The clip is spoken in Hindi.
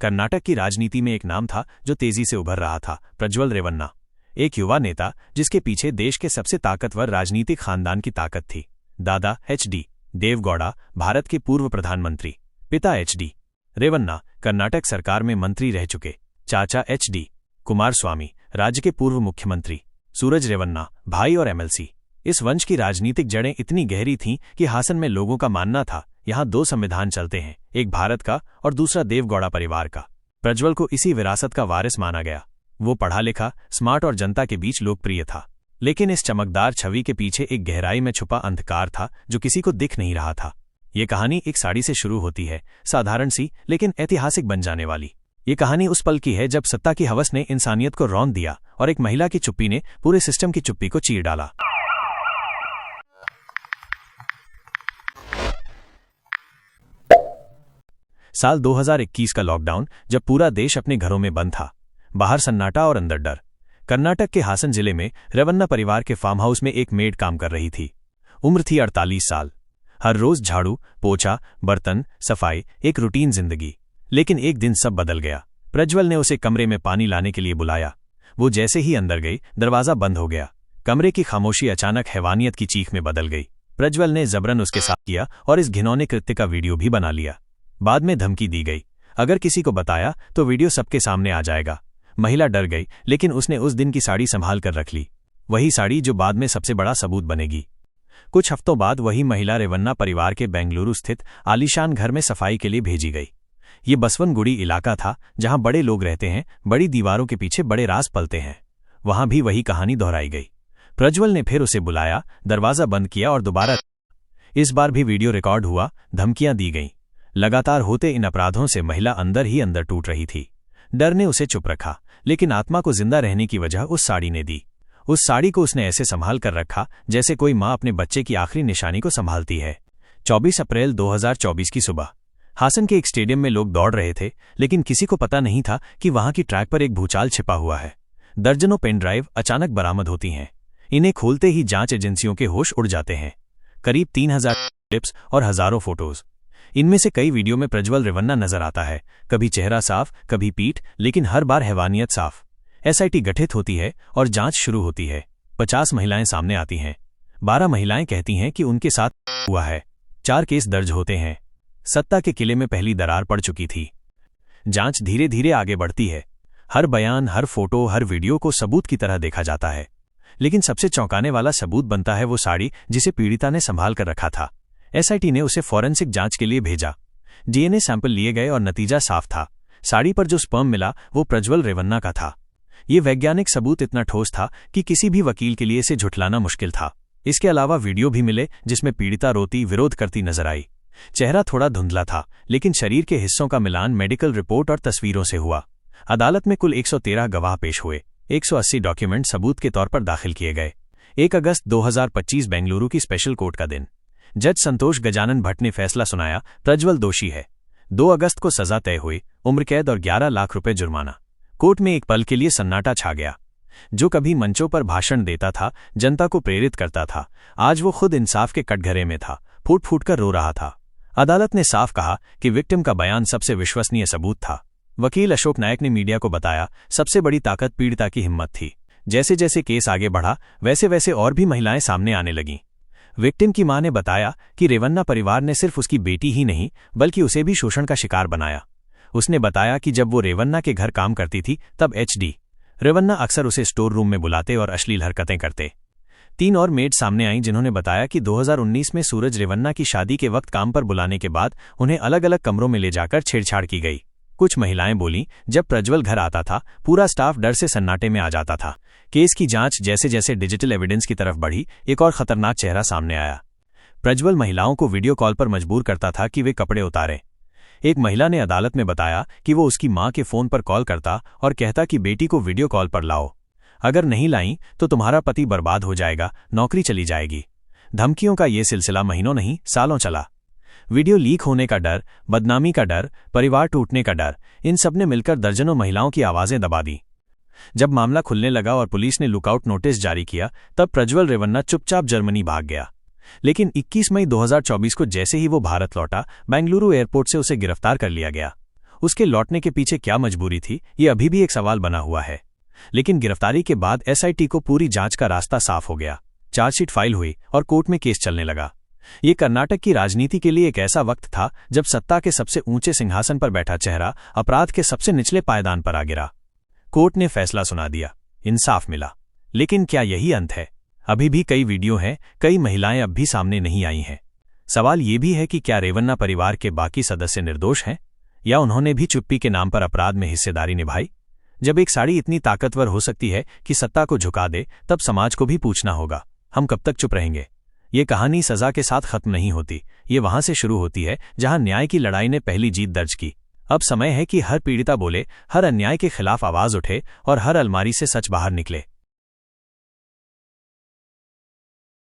कर्नाटक की राजनीति में एक नाम था जो तेजी से उभर रहा था, प्रज्वल रेवन्ना। एक युवा नेता जिसके पीछे देश के सबसे ताकतवर राजनीतिक खानदान की ताकत थी। दादा एच.डी. देवगौड़ा, भारत के पूर्व प्रधानमंत्री। पिता एच.डी. रेवन्ना, कर्नाटक सरकार में मंत्री रह चुके। चाचा एच.डी. कुमारस्वामी, राज्य के पूर्व मुख्यमंत्री। सूरज रेवन्ना, भाई और एमएलसी। इस वंश की राजनीतिक जड़ें इतनी गहरी थीं कि हासन में लोगों का मानना था, यहाँ दो संविधान चलते हैं, एक भारत का और दूसरा देवगौड़ा परिवार का। प्रज्वल को इसी विरासत का वारिस माना गया। वो पढ़ा लिखा, स्मार्ट और जनता के बीच लोकप्रिय था। लेकिन इस चमकदार छवि के पीछे एक गहराई में छुपा अंधकार था जो किसी को दिख नहीं रहा था। ये कहानी एक साड़ी से शुरू होती है, साधारण सी लेकिन ऐतिहासिक बन जाने वाली। ये कहानी उस पल की है जब सत्ता की हवस ने इंसानियत को रौंद दिया और एक महिला की चुप्पी ने पूरे सिस्टम की चुप्पी को चीर डाला। साल 2021 का लॉकडाउन, जब पूरा देश अपने घरों में बंद था। बाहर सन्नाटा और अंदर डर। कर्नाटक के हासन जिले में रेवन्ना परिवार के फार्म हाउस में एक मेड काम कर रही थी। उम्र थी 48 साल। हर रोज झाड़ू, पोछा, बर्तन, सफाई, एक रूटीन जिंदगी। लेकिन एक दिन सब बदल गया। प्रज्वल ने उसे कमरे में पानी लाने के लिए बुलाया। वो जैसे ही अंदर गई, दरवाजा बंद हो गया। कमरे की खामोशी अचानक हैवानियत की चीख में बदल गई। प्रज्वल ने जबरन उसके साथ किया और इस घिनौने कृत्य का वीडियो भी बना लिया। बाद में धमकी दी गई, अगर किसी को बताया तो वीडियो सबके सामने आ जाएगा। महिला डर गई, लेकिन उसने उस दिन की साड़ी संभाल कर रख ली। वही साड़ी जो बाद में सबसे बड़ा सबूत बनेगी। कुछ हफ्तों बाद वही महिला रेवन्ना परिवार के बेंगलुरु स्थित आलीशान घर में सफाई के लिए भेजी गई। ये बसवनगुड़ी इलाका था जहां बड़े लोग रहते हैं, बड़ी दीवारों के पीछे बड़े राज पलते हैं। वहां भी वही कहानी दोहराई गई। प्रज्वल ने फिर उसे बुलाया, दरवाजा बंद किया और दोबारा। इस बार भी वीडियो रिकॉर्ड हुआ, धमकियां दी गईं। लगातार होते इन अपराधों से महिला अंदर ही अंदर टूट रही थी। डर ने उसे चुप रखा, लेकिन आत्मा को जिंदा रहने की वजह उस साड़ी ने दी। उस साड़ी को उसने ऐसे संभाल कर रखा जैसे कोई माँ अपने बच्चे की आखिरी निशानी को संभालती है। 24 अप्रैल 2024 की सुबह हासन के एक स्टेडियम में लोग दौड़ रहे थे, लेकिन किसी को पता नहीं था कि वहां की ट्रैक पर एक भूचाल छिपा हुआ है। दर्जनों पेन ड्राइव अचानक बरामद होती हैं। इन्हें खोलते ही जांच एजेंसियों के होश उड़ जाते हैं। करीब 3000 क्लिप्स और हजारों फोटोज। इनमें से कई वीडियो में प्रज्वल रेवन्ना नजर आता है, कभी चेहरा साफ, कभी पीठ, लेकिन हर बार हैवानियत साफ। एसआईटी गठित होती है और जांच शुरू होती है। 50 महिलाएं सामने आती हैं। 12 महिलाएं कहती हैं कि उनके साथ हुआ है। 4 केस दर्ज होते हैं। सत्ता के किले में पहली दरार पड़ चुकी थी। जांच धीरे धीरे आगे बढ़ती है। हर बयान, हर फोटो, हर वीडियो को सबूत की तरह देखा जाता है। लेकिन सबसे चौंकाने वाला सबूत बनता है वो साड़ी जिसे पीड़िता ने संभाल कर रखा था। एसआईटी ने उसे फॉरेंसिक जांच के लिए भेजा। डीएनए सैंपल लिए गए और नतीजा साफ था। साड़ी पर जो स्पर्म मिला वो प्रज्वल रेवन्ना का था। ये वैज्ञानिक सबूत इतना ठोस था कि किसी भी वकील के लिए इसे झुठलाना मुश्किल था। इसके अलावा वीडियो भी मिले जिसमें पीड़िता रोती, विरोध करती नजर आई। चेहरा थोड़ा धुंधला था, लेकिन शरीर के हिस्सों का मिलान मेडिकल रिपोर्ट और तस्वीरों से हुआ। अदालत में कुल 113 गवाह पेश हुए। 180 डॉक्यूमेंट सबूत के तौर पर दाखिल किए गए। 1 अगस्त 2025 बेंगलुरु की स्पेशल कोर्ट का दिन। जज संतोष गजानन भट्ट ने फैसला सुनाया, प्रज्वल दोषी है। 2 अगस्त को सजा तय हुई, उम्र कैद और 11 लाख रुपए जुर्माना। कोर्ट में एक पल के लिए सन्नाटा छा गया। जो कभी मंचों पर भाषण देता था, जनता को प्रेरित करता था, आज वो खुद इंसाफ के कटघरे में था, फूट फूट कर रो रहा था। अदालत ने साफ कहा कि विक्टिम का बयान सबसे विश्वसनीय सबूत था। वकील अशोक नायक ने मीडिया को बताया, सबसे बड़ी ताकत पीड़िता की हिम्मत थी। जैसे जैसे केस आगे बढ़ा, वैसे वैसे और भी महिलाएं सामने आने लगीं। विक्टिम की मां ने बताया कि रेवन्ना परिवार ने सिर्फ उसकी बेटी ही नहीं, बल्कि उसे भी शोषण का शिकार बनाया। उसने बताया कि जब वो रेवन्ना के घर काम करती थी, तब एच.डी. रेवन्ना अक्सर उसे स्टोर रूम में बुलाते और अश्लील हरकतें करते। 3 और मेड सामने आईं जिन्होंने बताया कि 2019 में सूरज रेवन्ना की शादी के वक्त काम पर बुलाने के बाद उन्हें अलग अलग कमरों में ले जाकर छेड़छाड़ की गई। कुछ महिलाएं बोलीं, जब प्रज्वल घर आता था, पूरा स्टाफ डर से सन्नाटे में आ जाता था। केस की जांच जैसे जैसे डिजिटल एविडेंस की तरफ बढ़ी, एक और खतरनाक चेहरा सामने आया। प्रज्वल महिलाओं को वीडियो कॉल पर मजबूर करता था कि वे कपड़े उतारें। एक महिला ने अदालत में बताया कि वो उसकी मां के फोन पर कॉल करता और कहता कि बेटी को वीडियो कॉल पर लाओ, अगर नहीं लाई तो तुम्हारा पति बर्बाद हो जाएगा, नौकरी चली जाएगी। धमकियों का ये सिलसिला महीनों नहीं, सालों चला। वीडियो लीक होने का डर, बदनामी का डर, परिवार टूटने का डर, इन सब ने मिलकर दर्जनों महिलाओं की आवाजें दबा दी। जब मामला खुलने लगा और पुलिस ने लुकआउट नोटिस जारी किया, तब प्रज्वल रेवन्ना चुपचाप जर्मनी भाग गया। लेकिन 21 मई 2024 को जैसे ही वो भारत लौटा, बेंगलुरु एयरपोर्ट से उसे गिरफ्तार कर लिया गया। उसके लौटने के पीछे क्या मजबूरी थी, ये अभी भी एक सवाल बना हुआ है। लेकिन गिरफ्तारी के बाद एसआईटी को पूरी जांच का रास्ता साफ हो गया। चार्जशीट फाइल हुई और कोर्ट में केस चलने लगा। ये कर्नाटक की राजनीति के लिए एक ऐसा वक्त था जब सत्ता के सबसे ऊंचे सिंहासन पर बैठा चेहरा अपराध के सबसे निचले पायदान पर आ गिरा। कोर्ट ने फैसला सुना दिया, इंसाफ मिला। लेकिन क्या यही अंत है? अभी भी कई वीडियो हैं, कई महिलाएं अब भी सामने नहीं आई हैं। सवाल ये भी है कि क्या रेवन्ना परिवार के बाकी सदस्य निर्दोष हैं, या उन्होंने भी चुप्पी के नाम पर अपराध में हिस्सेदारी निभाई? जब एक साड़ी इतनी ताकतवर हो सकती है कि सत्ता को झुका दे, तब समाज को भी पूछना होगा, हम कब तक चुप रहेंगे? ये कहानी सजा के साथ खत्म नहीं होती, ये वहां से शुरू होती है जहां न्याय की लड़ाई ने पहली जीत दर्ज की। अब समय है कि हर पीड़िता बोले, हर अन्याय के खिलाफ आवाज उठे और हर अलमारी से सच बाहर निकले।